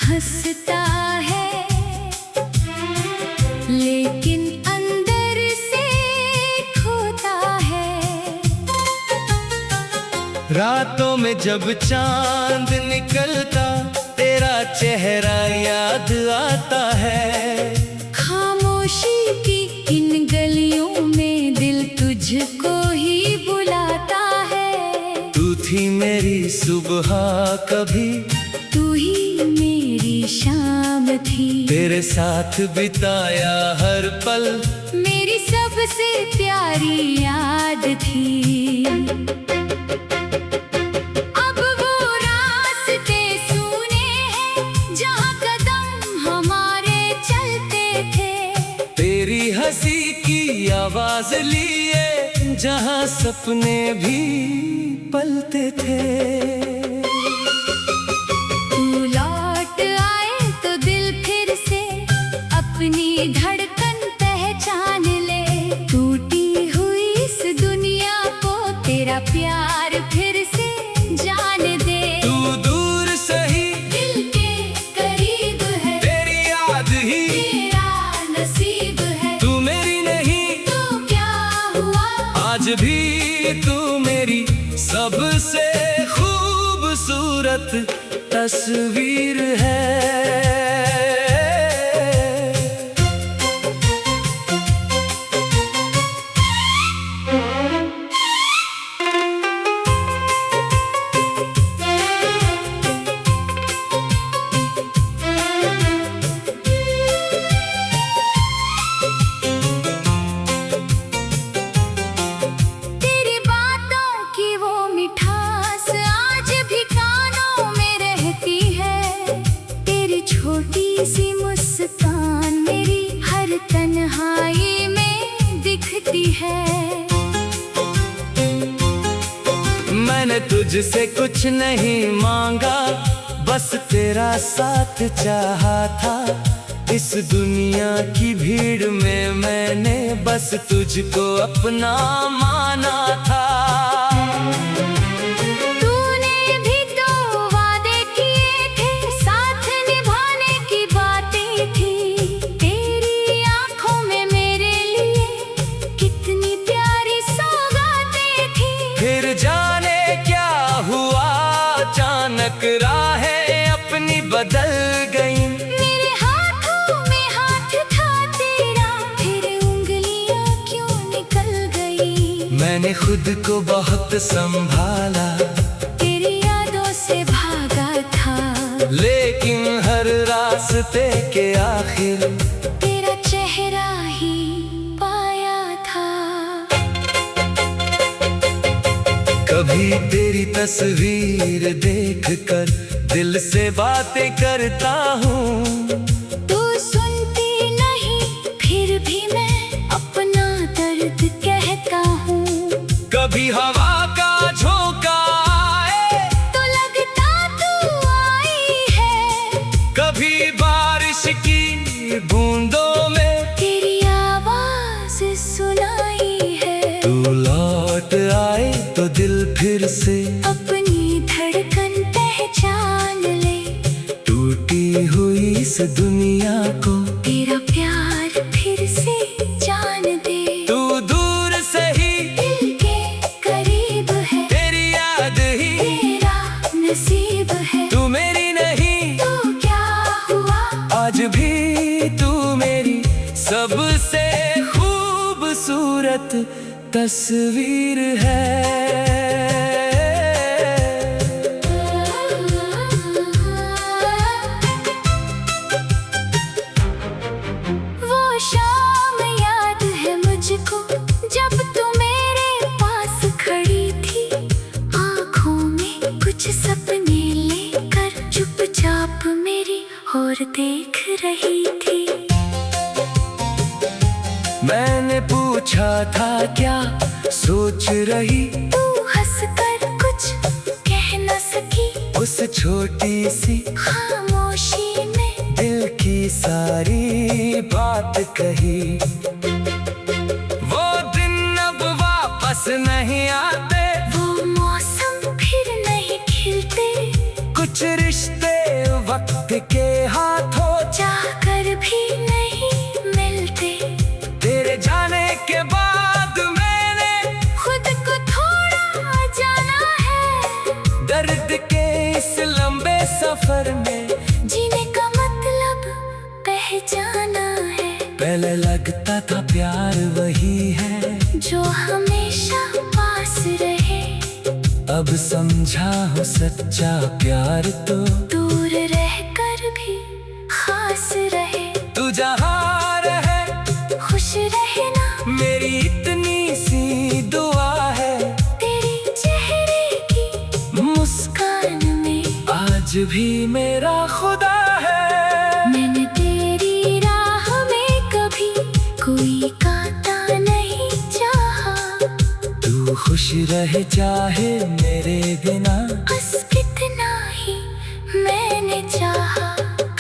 हंसता है लेकिन अंदर से खोता है। रातों में जब चांद निकलता तेरा चेहरा याद आता है। खामोशी की इन गलियों में दिल तुझको ही बुलाता है। तू थी मेरी सुबह कभी, तू ही मेरी शाम थी। तेरे साथ बिताया हर पल मेरी सबसे प्यारी याद थी। अब वो रास्ते सूने हैं जहाँ कदम हमारे चलते थे। तेरी हंसी की आवाज लिए जहाँ सपने भी पलते थे। तू लौट आए तो दिल फिर से अपनी धड़कन पहचान ले। टूटी हुई इस दुनिया को तेरा प्यार फिर से जान दे। तू दूर सही दिल के करीब है, तेरी याद ही तेरा नसीब है। तू मेरी नहीं तो क्या हुआ, आज भी तू मेरी सबसे खूबसूरत तस्वीर है। तेरी बातों की वो मिठास आज भी कानों में रहती है। तेरी छोटी सी मुस्कान मेरी हर तन्हाई में दिखती है। मैंने तुझसे कुछ नहीं मांगा, बस तेरा साथ चाहा था। इस दुनिया की भीड़ में मैंने बस तुझको अपना माना था। तूने भी तो वादे किए थे, साथ निभाने की बातें थी। तेरी आंखों में मेरे लिए कितनी प्यारी सौगातें थी। फिर जाने क्या हुआ, अचानक राहें अपनी बदल गईं। मेरे हाथों में हाथ था तेरा, फिर उंगलियां क्यों निकल गई। मैंने खुद को बहुत संभाला, तेरी यादों से भागा था, लेकिन हर रास्ते के आखिर तेरा चेहरा ही पाया था। कभी तेरी तस्वीर देखकर दिल से बातें करता हूँ। तू सुनती नहीं फिर भी मैं अपना दर्द कहता हूँ। कभी हवा का झोंका आए तो लगता तू आई है, कभी बारिश की बूंदों में तेरी आवाज सुनाई है। तू लौट आए तो दिल फिर से अपनी धड़कन पहचान ले। टूटी हुई इस दुनिया को तेरा प्यार फिर से जान दे। तू दूर से ही दिल के करीब है, तेरी याद ही तेरा नसीब है। तू मेरी नहीं तो क्या हुआ, आज भी तू मेरी सबसे खूबसूरत तस्वीर है। वो शाम याद है मुझको जब तू मेरे पास खड़ी थी। आँखों में कुछ सपने लेकर चुपचाप मेरी ओर देख रही थी। मैंने पूछा था क्या सोच रही, तू हंसकर कुछ कह न सकी। उस छोटी सी खामोशी में दिल की सारी बात कही। वो दिन अब वापस नहीं आते, वो मौसम फिर नहीं खिलते। कुछ रिश्ते वक्त के कहता था प्यार वही है जो हमेशा पास रहे। अब समझा हूँ सच्चा प्यार तो दूर रहकर भी खास रहे। तू जहाँ रहे खुश रहे ना, मेरी इतनी सी दुआ है। तेरे चेहरे की मुस्कान में आज भी मेरा खुदा है। मैंने तेरी राह में कभी कोई कांटा नहीं चाहा। तू खुश रहे चाहे मेरे बिना, बस कितना ही मैंने चाहा।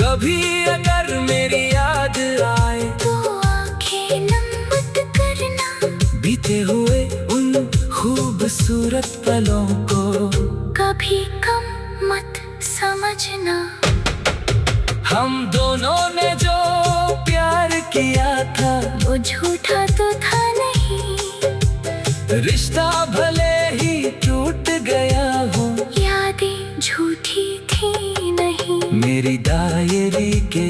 कभी अगर मेरी याद आए तो आंखें नम मत करना, बीते हुए उन खूबसूरत पलों को कभी कम मत समझना। हम दोनों ने जो प्यार किया था वो झूठा तो था नहीं, रिश्ता भले ही टूट गया हो, यादें झूठी थी नहीं। मेरी डायरी के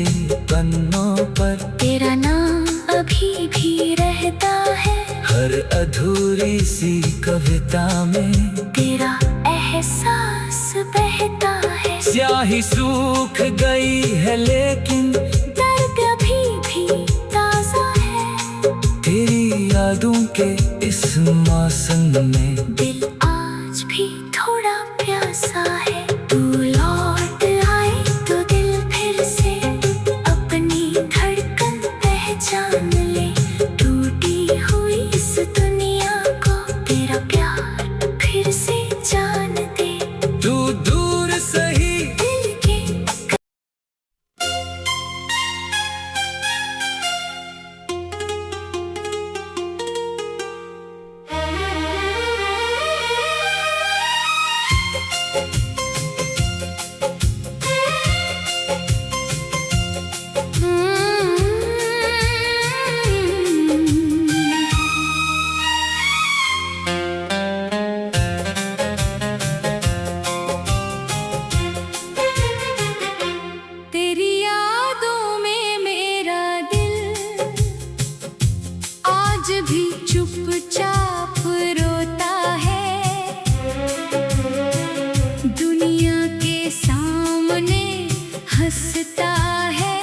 पन्नों पर तेरा नाम अभी भी रहता है। हर अधूरी सी कविता में तेरा एहसास बहता है। स्याही सूख गई है लेकिन दर्द अभी भी ताजा है। तेरी यादों के इस मौसम में दिल आज भी थोड़ा प्यासा है। तू लौट आए तो दिल फिर से अपनी धड़कन पहचान ले। टूटी हुई इस दुनिया को तेरा प्यार फिर से जान दे। तू दूर सही दिल के तेरी यादों में मेरा दिल आज भी चुपचाप रोता है। दुनिया के सामने हंसता है,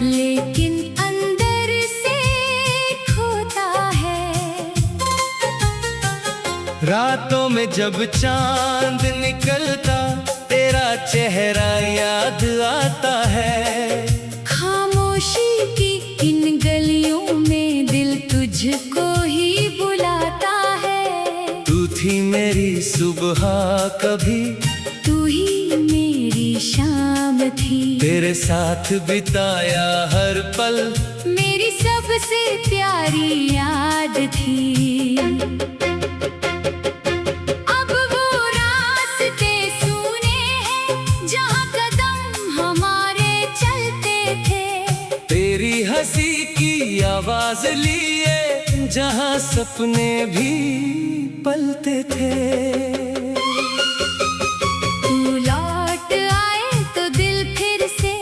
लेकिन अंदर से खोता है। रातों में जब चांद निकलता तेरा चेहरा याद आता है। खामोशी की इन गलियों में दिल तुझको ही बुलाता है। तू थी मेरी सुबह कभी, तू ही मेरी शाम थी। तेरे साथ बिताया हर पल मेरी सबसे प्यारी याद थी। अब वो रास्ते सूने हैं जहाँ कदम हमारे चलते थे। तेरी हंसी की आवाज लिए जहाँ सपने भी पलते थे। तू लौट आए तो दिल फिर से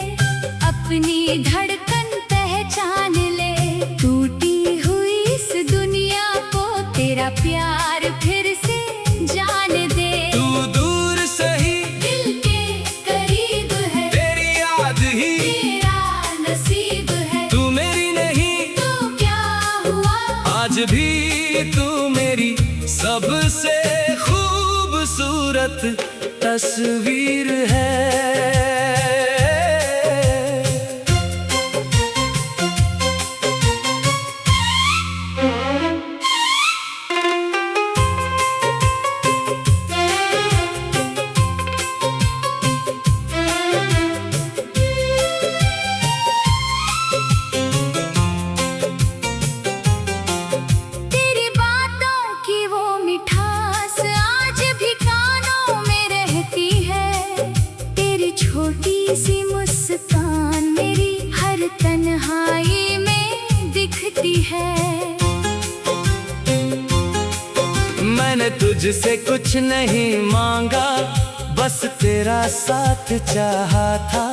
अपनी धड़कन पहचान ले। टूटी हुई इस दुनिया को तेरा प्यार फिर से जान दे। तू दूर सही दिल के करीब है, तेरी याद ही तेरा नसीब है। तू मेरी नहीं तो क्या हुआ, आज भी तू मेरी सबसे खूबसूरत तस्वीर है। तेरी बातों की वो मिठास आज भी कानों में रहती है। तेरी छोटी सी मुस्कान मेरी हर तन्हाई में दिखती है। मैंने तुझसे कुछ नहीं मांगा, बस तेरा साथ चाहा था।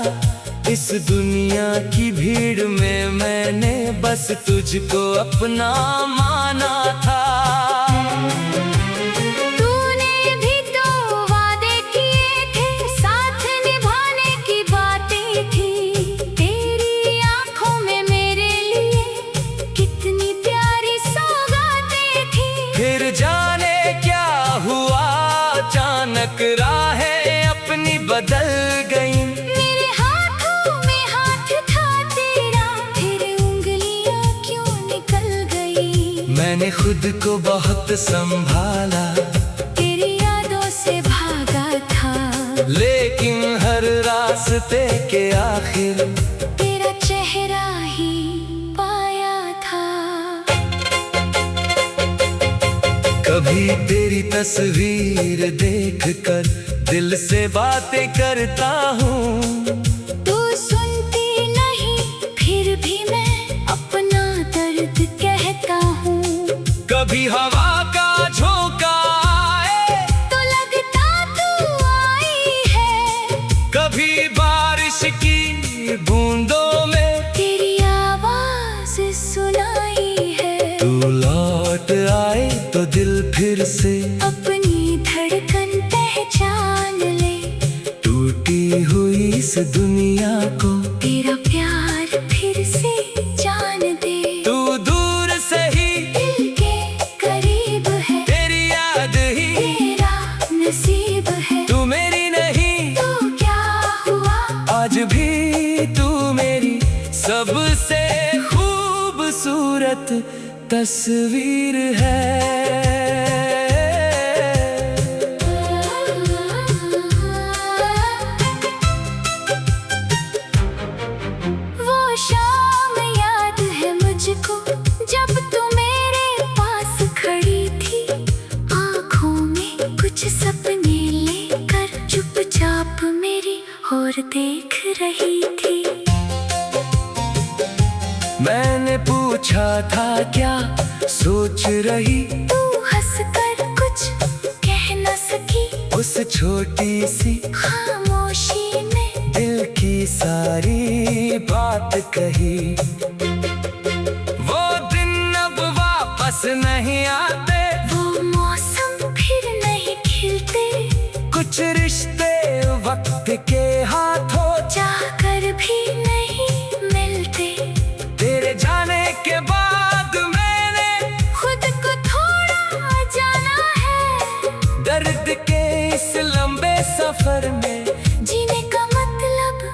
इस दुनिया की भीड़ में मैंने बस तुझको अपना माना था। तूने भी तो वादे किए थे, साथ निभाने की बातें थी। तेरी आंखों में मेरे लिए कितनी प्यारी सौगातें थी। फिर जाने क्या हुआ, अचानक राहें अपनी बदल गईं। मेरे हाथों में हाथ था तेरा, फिर उंगलियां क्यों निकल गई। मैंने खुद को बहुत संभाला, तेरी यादों से भागा था, लेकिन हर रास्ते के आखिर तेरा चेहरा ही पाया था। कभी तेरी तस्वीर देखकर दिल से बातें करता हूँ। तू सुनती नहीं, फिर भी मैं अपना दर्द कहता हूँ। कभी हवा का झोंका आए तो लगता तू आई है, कभी बारिश की बूंदों में तेरी आवाज सुनाई है। तू लौट आए तो दिल फिर से अपनी धड़कन पहचान ले, टूटी हुई इस दुनिया को तेरा प्यार फिर से जान दे। तू दूर से ही दिल के करीब है, तेरी याद ही तेरा नसीब है। तू मेरी नहीं तो क्या हुआ, आज भी तू मेरी सबसे खूबसूरत तस्वीर है। वो शाम याद है मुझको, जब तू मेरे पास खड़ी थी। आँखों में कुछ सपने लेकर चुपचाप मेरी ओर देख रही थी। मैंने पूछा था क्या सोच रही, तू हंसकर कुछ कह न सकी। उस छोटी सी खामोशी में दिल की सारी बात कही। वो दिन अब वापस नहीं आते, वो मौसम फिर नहीं खिलते। कुछ रिश्ते वक्त के हाथों जाकर भी नहीं मिलते। तेरे जाने के बाद मैंने खुद को थोड़ा जाना है, दर्द के इस लंबे सफर में जीने का मतलब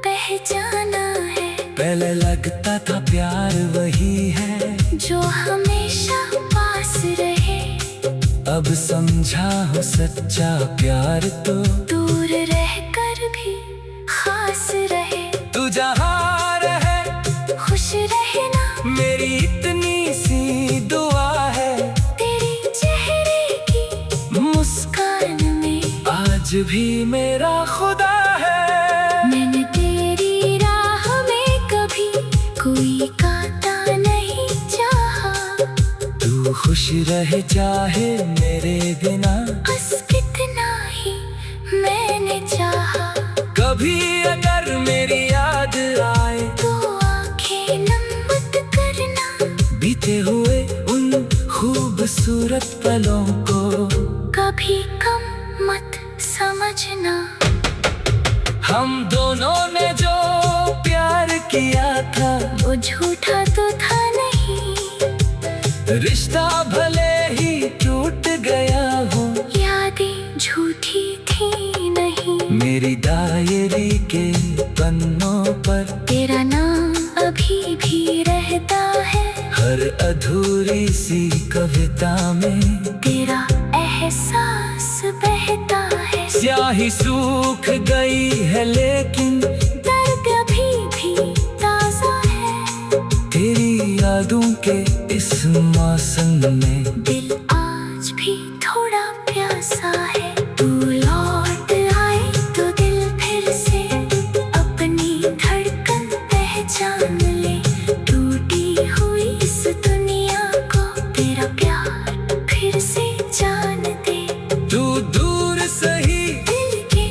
पहचाना है। पहले लगता था प्यार वही है जो हमेशा पास रहे, अब समझा हो सच्चा प्यार तो दूर रहकर भी खास रहे। तू जहाँ रहे खुश रहना मेरी इतनी सी दुआ है। तेरे चेहरे की मुस्कान में आज भी मेरा खुदा है। मैंने तेरी राह में कभी कोई कांटा नहीं चाहा। तू खुश रहे चाहे मेरे बिना, बस कितना ही मैंने चाहा। कभी अगर मेरी याद आए तो आंखें नम मत करना, बीते हुए उन खूबसूरत पलों को कभी कम मत समझना। हम दोनों ने जो प्यार किया था वो झूठा तो था नहीं, रिश्ता भले ही टूट गया हो, यादें झूठी थी नहीं। मेरी डायरी के पन्नों पर तेरा नाम अभी भी रहता है, हर अधूरी सी कविता में तेरा एहसास बहता है। स्याही सूख गई है लेकिन दर्द अभी भी ताजा है, तेरी यादों के इस मौसम में दिल आज भी थोड़ा प्यासा है। तू लौट आए तो दिल फिर से अपनी धड़कन पहचान ले, टूटी हुई इस दुनिया को तेरा प्यार फिर से जान दे। तू दूर सही दिल के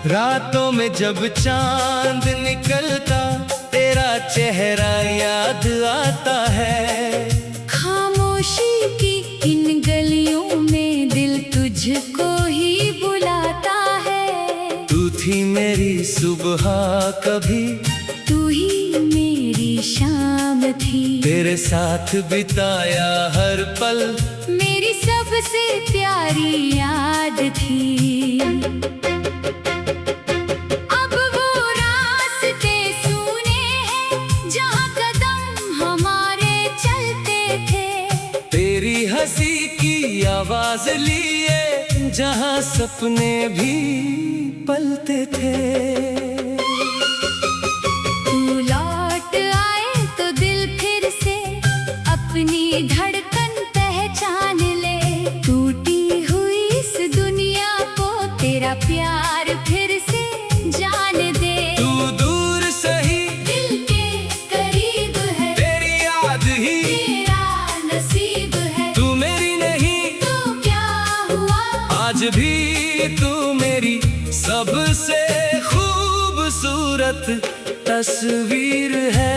रातों में जब चांद निकलता तेरा चेहरा याद आता है। खामोशी की इन गलियों में दिल तुझको ही बुलाता है। तू थी मेरी सुबह कभी, तू ही मेरी शाम थी। तेरे साथ बिताया हर पल मेरी सबसे प्यारी याद थी। अब वो रास्ते सूने हैं जहाँ कदम हमारे चलते थे। तेरी हंसी की आवाज लिए जहाँ सपने भी पलते थे। तू लौट आए तो दिल फिर से अपनी धड़कन पहचान ले। टूटी हुई इस दुनिया को तेरा प्यार फिर से जान दे। तू दूर सही दिल के करीब है, तेरी याद ही तेरा नसीब है। तू मेरी नहीं तो क्या हुआ, आज भी तू मेरी सबसे खूबसूरत तस्वीर है।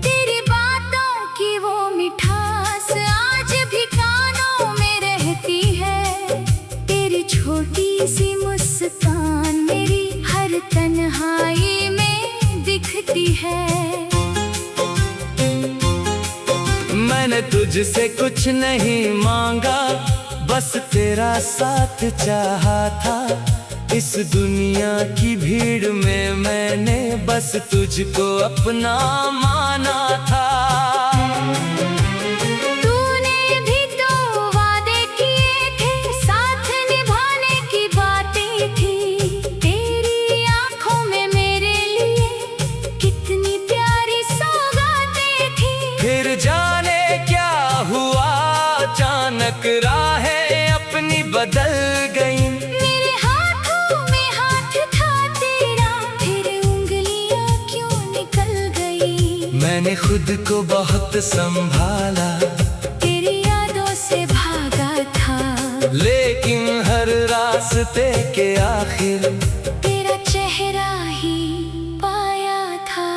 तेरी बातों की वो मिठास आज भी कानों में रहती है। तेरी छोटी सी मुस्कान मेरी हर तन्हाई में दिखती है। मैंने तुझसे कुछ नहीं मांगा, बस तेरा साथ चाहा था। इस दुनिया की भीड़ में मैंने बस तुझको अपना माना था। तूने भी तो वादे किए थे, साथ निभाने की बातें थी। तेरी आंखों में मेरे लिए कितनी प्यारी सौगातें थी। फिर जाने क्या हुआ, अचानक राहें अपनी बदल गईं। मेरे हाथों में हाथ था तेरा, फिर उंगलियां क्यों निकल गई। मैंने खुद को बहुत संभाला, तेरी यादों से भागा था। लेकिन हर रास्ते के आखिर तेरा चेहरा ही पाया था।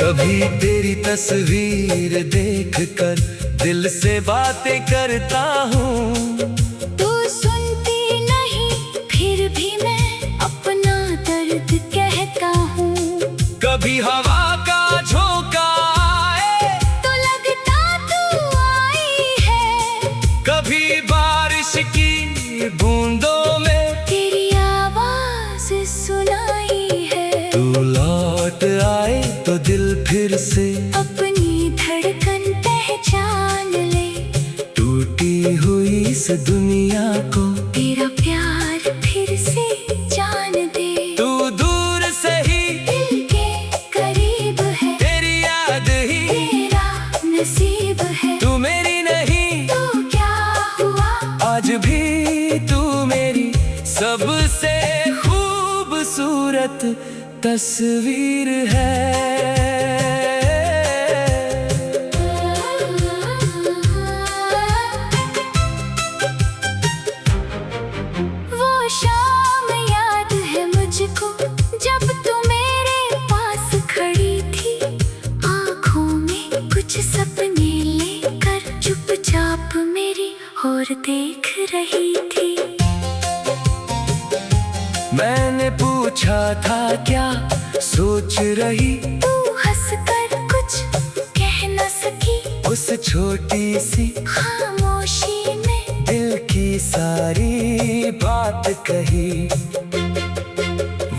कभी तेरी तस्वीर देखकर दिल से बातें करता हूँ। तू सुनती नहीं फिर भी मैं अपना दर्द कहता हूँ। कभी हवा का झोंका आए तो लगता तू आई है। कभी बारिश की बूंदों में तेरी आवाज सुनाई है। तू लौट आए तो दिल फिर से अपनी धड़कन पहचान ले। टूटी हुई इस दुनिया को तेरा प्यार फिर से जान दे। तू दूर से ही दिल के करीब है, तेरी याद ही तेरा नसीब है। तू मेरी नहीं तो क्या हुआ, आज भी तू मेरी सबसे खूबसूरत तस्वीर है। वो शाम याद है मुझको जब तू मेरे पास खड़ी थी। आँखों में कुछ सपने लेकर चुपचाप मेरी ओर देख रही थी। मैंने पूछा था क्या सोच रही, तू हंसकर कुछ कह न सकी। उस छोटी सी खामोशी में दिल की सारी बात कही।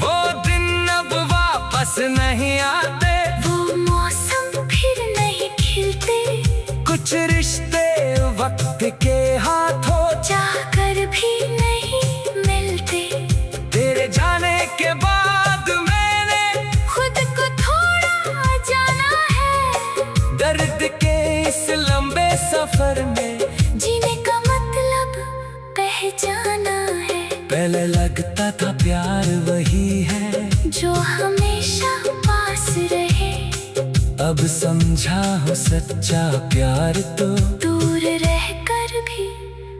वो दिन अब वापस नहीं आते, वो मौसम फिर नहीं खिलते। कुछ रिश्ते वक्त के हाथों चाहकर भी नहीं मिलते। तेरे जाने के बाद मैंने खुद को थोड़ा जाना है। जाना है। पहले लगता था प्यार वही है जो हमेशा पास रहे। अब समझा हो सच्चा प्यार तो दूर रहकर भी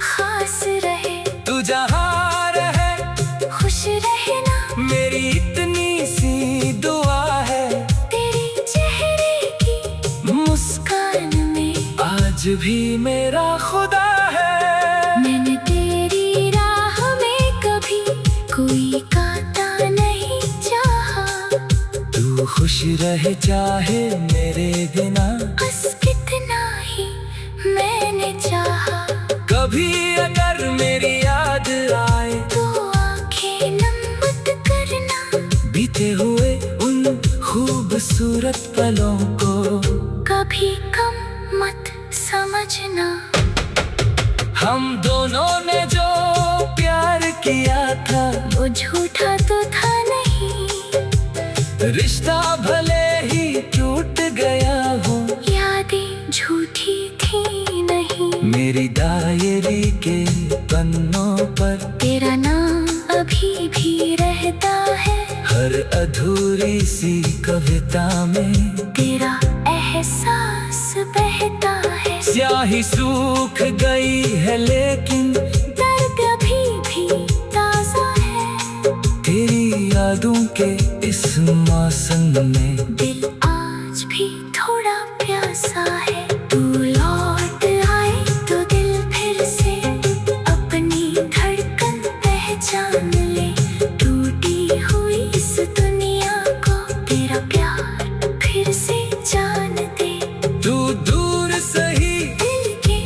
खास रहे। तू जहाँ रहे खुश रहना मेरी इतनी सी दुआ है। तेरे चेहरे की मुस्कान में आज भी मेरा खुदा है। मैंने तेरी राह में कभी कोई कांटा नहीं चाहा। तू खुश रहे चाहे मेरे बिना, बस कितना ही मैंने चाहा। कभी अगर मेरी याद आए तो आंखें नम मत करना। बीते हुए उन खूबसूरत पलों को कभी कम मत समझना। हम दोनों ने जो प्यार किया था वो झूठा तो था नहीं। रिश्ता भले ही टूट गया हो, यादें झूठी थी नहीं। मेरी डायरी के पन्नों पर तेरा नाम अभी भी रहता है। हर अधूरी सी कविता में तेरा एहसास बहता है। स्याही सूख गई है लेकिन दर्द अभी भी ताजा है। तेरी यादों के इस मौसम में दिल आज भी थोड़ा प्यासा है। तू लौट आए तो दिल फिर से अपनी धड़कन पहचान ले। टूटी हुई इस दुनिया को तेरा प्यार फिर से जान दे। तू दूर सही दिल के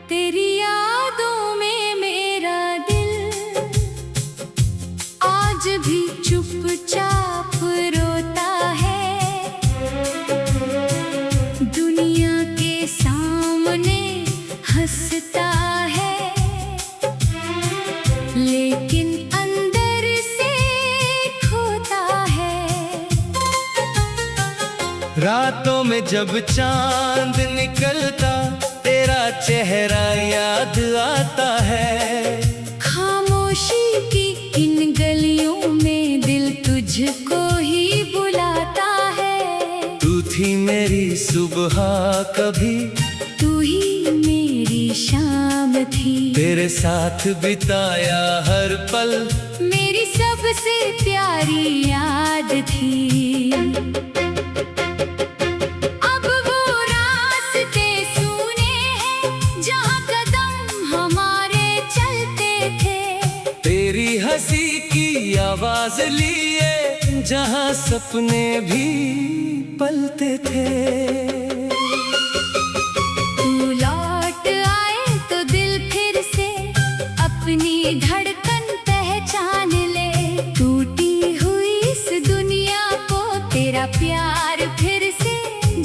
तेरी यादों में मेरा दिल आज भी चुपचाप रोता है। दुनिया के सामने हंसता है लेकिन अंदर से खोता है। रातों में जब चांद निकलता तेरा चेहरा याद आता है। खामोशी की इन गलियों में दिल तुझको ही बुलाता है। तू थी मेरी सुबह कभी, तू ही मेरी शाम थी। तेरे साथ बिताया हर पल मेरी सबसे प्यारी याद थी। अब वो रास्ते सूने हैं जहाँ कदम हमारे चलते थे। तेरी हंसी की आवाज लिए जहाँ सपने भी पलते थे। तू लौट आए तो दिल फिर से अपनी धड़कन पहचान ले। टूटी हुई इस दुनिया को तेरा प्यार फिर से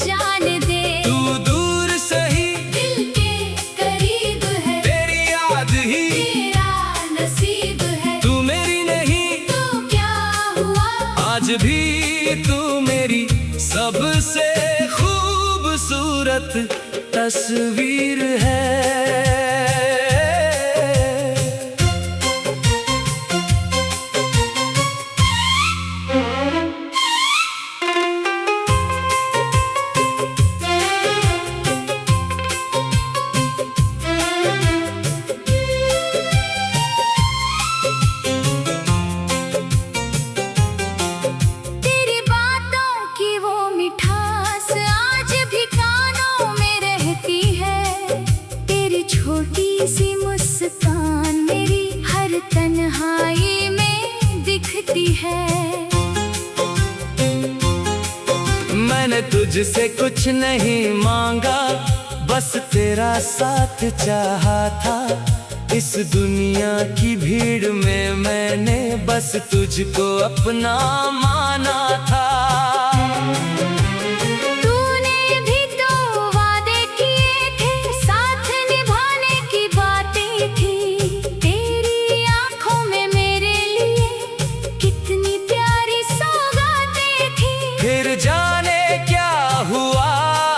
जान दे। तू दूर सही दिल के करीब है। तेरी याद ही तेरा नसीब है। तू मेरी नहीं तो क्या हुआ आज भी तू मेरी सबसे खूबसूरत तस्वीर है। तेरी बातों की वो मिठास आज भी कानों में रहती है। तेरी छोटी सी मुस्कान मेरी हर तन्हाई में दिखती है। मैंने तुझसे कुछ नहीं मांगा, बस तेरा साथ चाहा था। इस दुनिया की भीड़ में मैंने बस तुझको अपना माना था। तूने भी तो वादे किए थे, साथ निभाने की बातें थी। तेरी आंखों में मेरे लिए कितनी प्यारी सौगातें थी। फिर जाने क्या हुआ,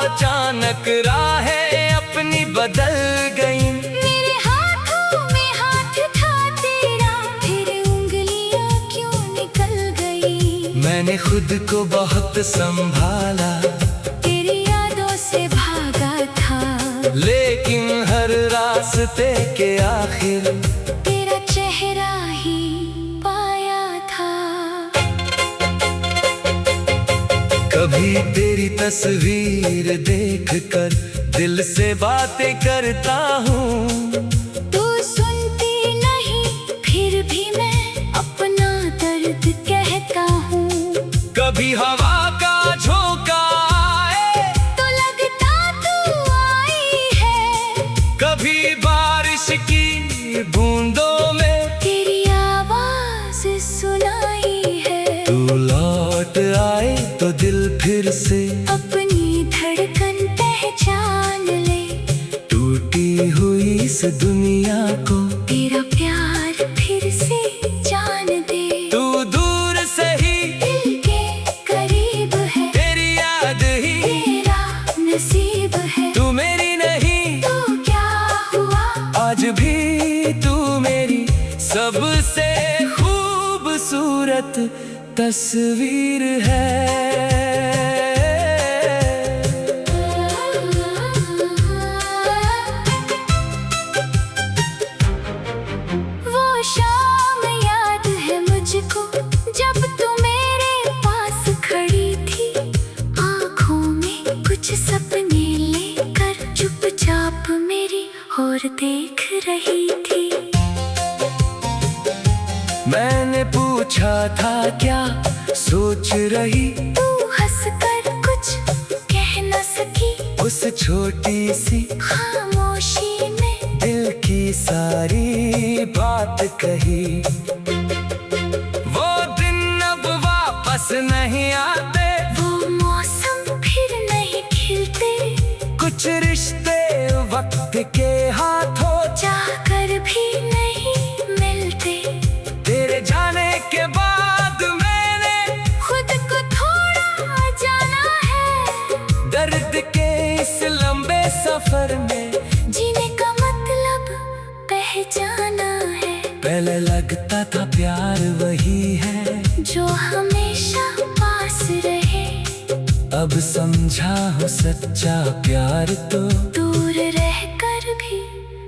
अचानक राहें अपनी बदल गईं। मेरे हाथों में हाथ था तेरा, फिर उंगलियां क्यों निकल गई। मैंने खुद को बहुत संभाला, तेरी यादों से भागा था, लेकिन हर रास्ते के आखिर तेरा चेहरा ही पाया था। कभी तेरी तस्वीर देखकर दिल से बातें करता हूँ। तू सुनती नहीं, फिर भी मैं अपना दर्द कहता हूँ। कभी हवा का झोंका आए तो लगता तू आई है, कभी बारिश की बूंदों में तेरी आवाज सुनाई है। तू लौट आए तो दिल फिर से अपनी धड़कन पहचान ले। टूटी हुई इस दुनिया को तेरा प्यार फिर से जान दे। तू दूर से ही दिल के करीब है, तेरी याद ही तेरा नसीब है। तू मेरी नहीं तो क्या हुआ, आज भी तू मेरी सबसे खूबसूरत तस्वीर है। वो शाम याद है मुझको, जब तू मेरे पास खड़ी थी। आँखों में कुछ सपने लेकर चुपचाप मेरी ओर देख रही थी। मैंने पूछा था क्या सोच रही, तू हंसकर कुछ कह न सकी। उस छोटी सी खामोशी में दिल की सारी बात कही। वो दिन अब वापस नहीं आते, वो मौसम फिर नहीं खिलते। कुछ रिश्ते वक्त के हाथों चाहकर भी नहीं मिलते। तेरे जाने के बाद मैंने खुद को थोड़ा जाना है, दर्द के इस लंबे सफर में जीने का मतलब पहचाना है। पहले लगता था प्यार वही है जो हमेशा पास रहे, अब समझा हूँ सच्चा प्यार तो दूर रहकर भी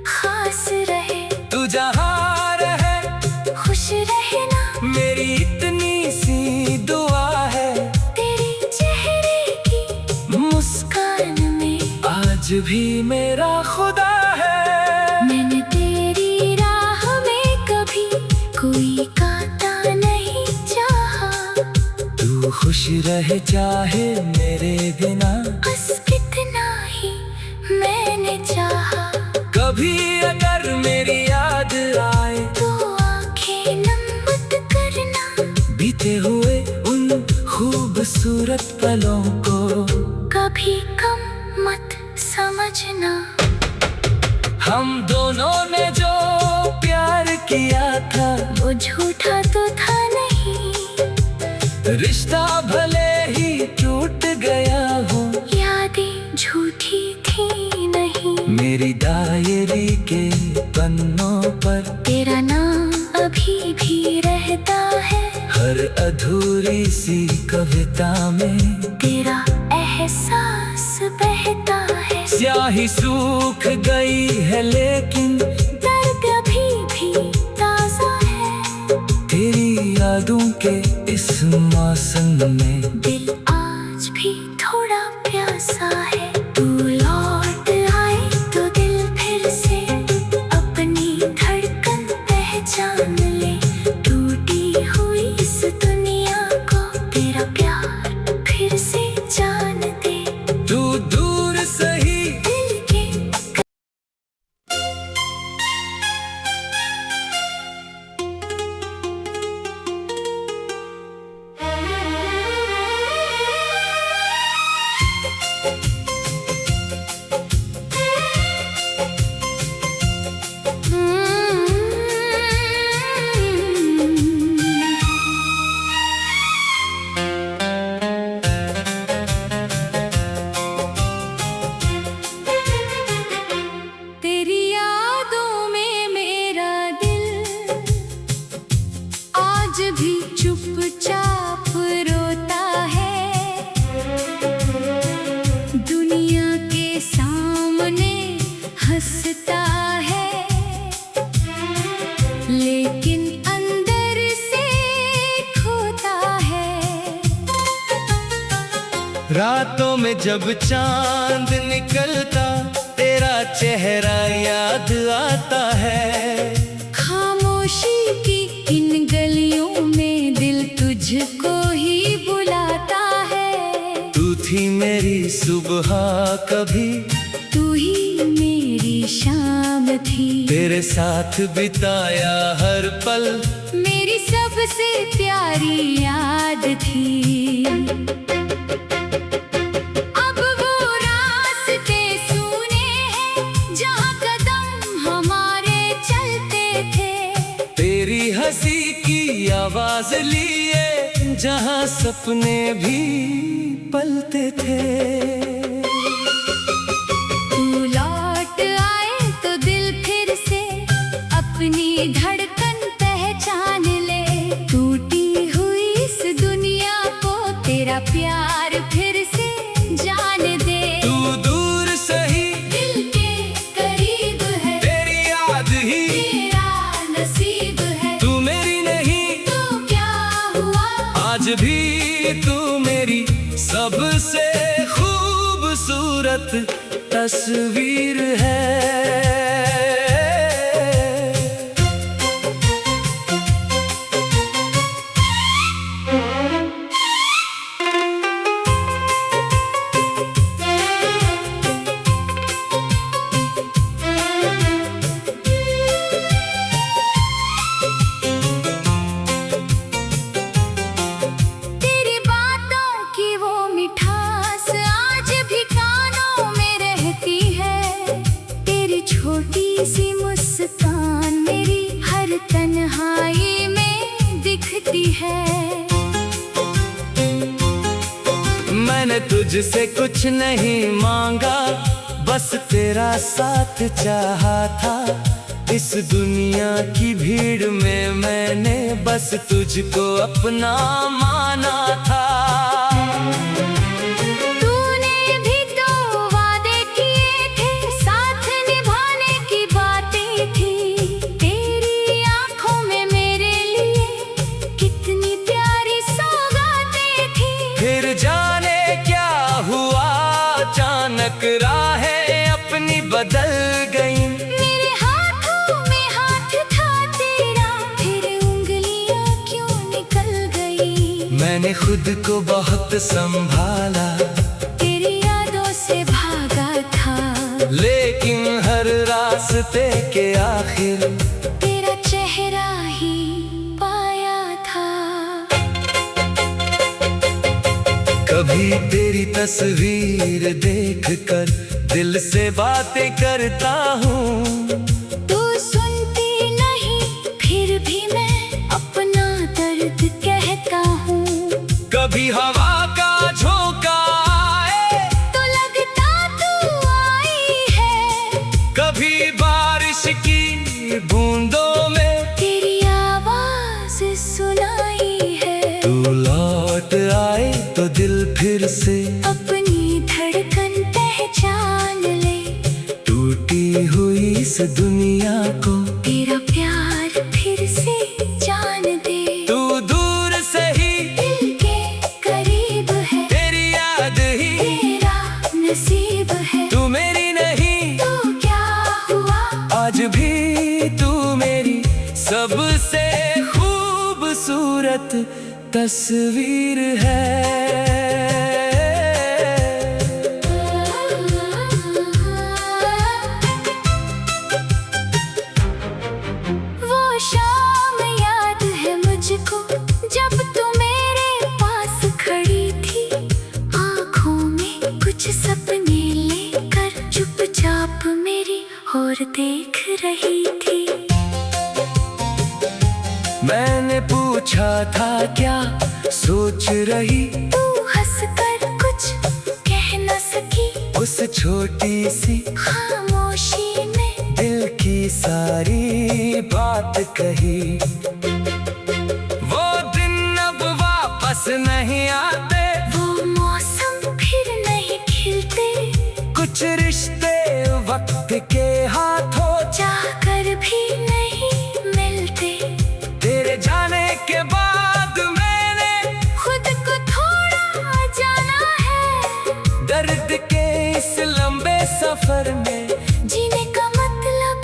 खास रहे। तू जहाँ रहे खुश रहना मेरी इतनी सी दुआ है। तेरे चेहरे की मुस्कान में आज भी मेरा खुदा है। मैंने तेरी राह में कभी कोई कांटा नहीं चाहा। तू खुश रहे चाहे मेरे बिना, बस कितना ही मैंने चाहा। कभी अगर मेरी याद आए तो आंखें नम मत करना, बीते हुए उन खूबसूरत पलों को कभी कम मत समझना। हम दोनों ने जो प्यार किया था वो झूठा तो था नहीं, रिश्ता भले ही टूट गया हो, यादें झूठी थी नहीं। मेरी डायरी के पन्नों पर तेरा नाम अभी भी रहता है, हर अधूरी सी कविता में तेरा एहसास बहता है। स्याही सूख गई है लेकिन दर्द अभी भी ताजा है, तेरी यादों के इस मौसम में दिल आज भी थोड़ा प्यासा है। तू लौट आए तो दिल फिर से अपनी धड़कन पहचान ले। टूटी हुई इस दुनिया को तेरा प्यार फिर से जान दे। तू दूर सही दिल के लेकिन अंदर से खोता है। रातों में जब चांद निकलता तेरा चेहरा याद आता है। खामोशी की इन गलियों में दिल तुझको ही बुलाता है। तू थी मेरी सुबह कभी, तू ही मेरी शाम थी। तेरे साथ बिताया हर पल मेरी सबसे प्यारी याद थी। अब वो रास्ते सूने हैं जहाँ कदम हमारे चलते थे। तेरी हंसी की आवाज लिए जहाँ सपने भी पलते थे। तू लौट आए तो दिल फिर से अपनी धड़कन पहचान ले। टूटी हुई इस दुनिया को तेरा प्यार फिर से जान दे। तू दूर सही दिल के करीब है, तेरी याद ही तेरा नसीब है। तू मेरी नहीं तो क्या हुआ, आज भी तू मेरी सबसे खूबसूरत तस्वीर है। तेरी बातों की वो मिठास आज भी कानों में रहती है। तेरी छोटी सी मुस्कान मेरी हर तन्हाई में दिखती है। मैंने तुझसे कुछ नहीं मांगा, बस तेरा साथ चाहा था। इस दुनिया की भीड़ में मैंने बस तुझको अपना माना था। तूने भी तो वादे किए थे, साथ निभाने की बातें थी। तेरी आंखों में मेरे लिए कितनी प्यारी सौगातें थी। फिर जाने क्या हुआ, अचानक राहें अपनी बदल गईं। मेरे हाथों में हाथ था तेरा, फिर उंगलियां क्यों निकल गई। मैंने खुद को बहुत संभाला, तेरी यादों से भागा था। लेकिन हर रास्ते के आखिर तेरा चेहरा ही पाया था। कभी तेरी तस्वीर देखकर दिल से बातें करता हूँ। तू सुनती नहीं फिर भी मैं अपना दर्द कहता हूँ। कभी हवा का झोंका आए तो लगता तू आई है। कभी बारिश की बूंदों में तेरी आवाज सुनाई है। तू लौट आए तो दिल फिर से अपनी धड़कन पहचान ले। टूटी हुई इस दुनिया को तेरा प्यार फिर से जान दे। तू दूर से ही दिल के करीब है, तेरी याद ही तेरा नसीब है। तू मेरी नहीं तो क्या हुआ, आज भी तू मेरी सबसे खूबसूरत तस्वीर है। वो शाम याद है मुझको जब तू मेरे पास खड़ी थी। आँखों में कुछ सपने लेकर चुपचाप मेरी ओर देख रही थी। मैंने पूछा था क्या सोच रही, तू हंसकर कुछ कह न सकी। उस छोटी सी खामोशी में दिल की सारी बात कही। वो दिन अब वापस नहीं आते, वो मौसम फिर नहीं खिलते। कुछ रिश्ते वक्त के हाथों जाकर भी नहीं मिलते। सफर में जीने का मतलब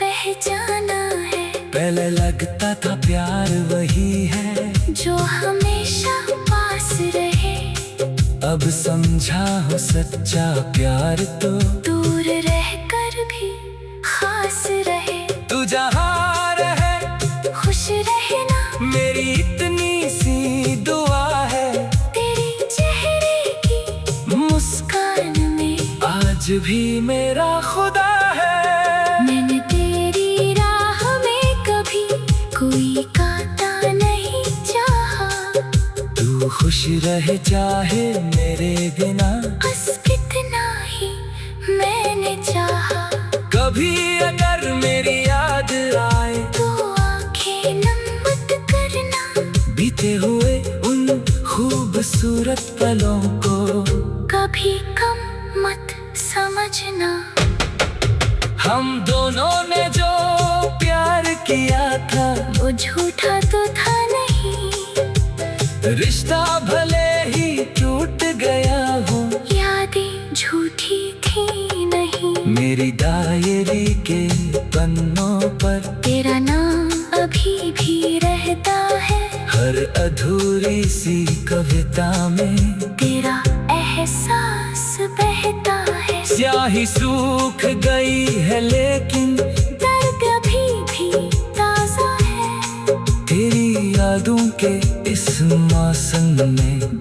पहचाना है। पहले लगता था प्यार वही है जो हमेशा पास रहे। अब समझा हो सच्चा प्यार तो दूर रहकर भी खास रहे। तू जहाँ रहे खुश रहना मेरी इतनी सी दुआ है। तेरे चेहरे की मुस्कान में आज भी मेरा खुदा है। मैंने तेरी राह में कभी कोई कांटा नहीं चाहा। तू खुश रहे चाहे मेरे बिना बस इतना ही मैंने चाहा। कभी अगर मेरी याद आए तो आंखें नम मत करना। बीते हुए उन खूबसूरत पलों को कभी कम मत समझना। हम दोनों ने जो प्यार किया था वो झूठा तो था नहीं। रिश्ता भले ही टूट गया हो यादें झूठी थी नहीं। मेरी डायरी के पन्नों पर तेरा नाम अभी भी रहता है। हर अधूरी सी कविता में तेरा एहसास बहता है। स्याही सूख गई है लेकिन दर्द अभी भी ताजा है। तेरी यादों के इस मौसम में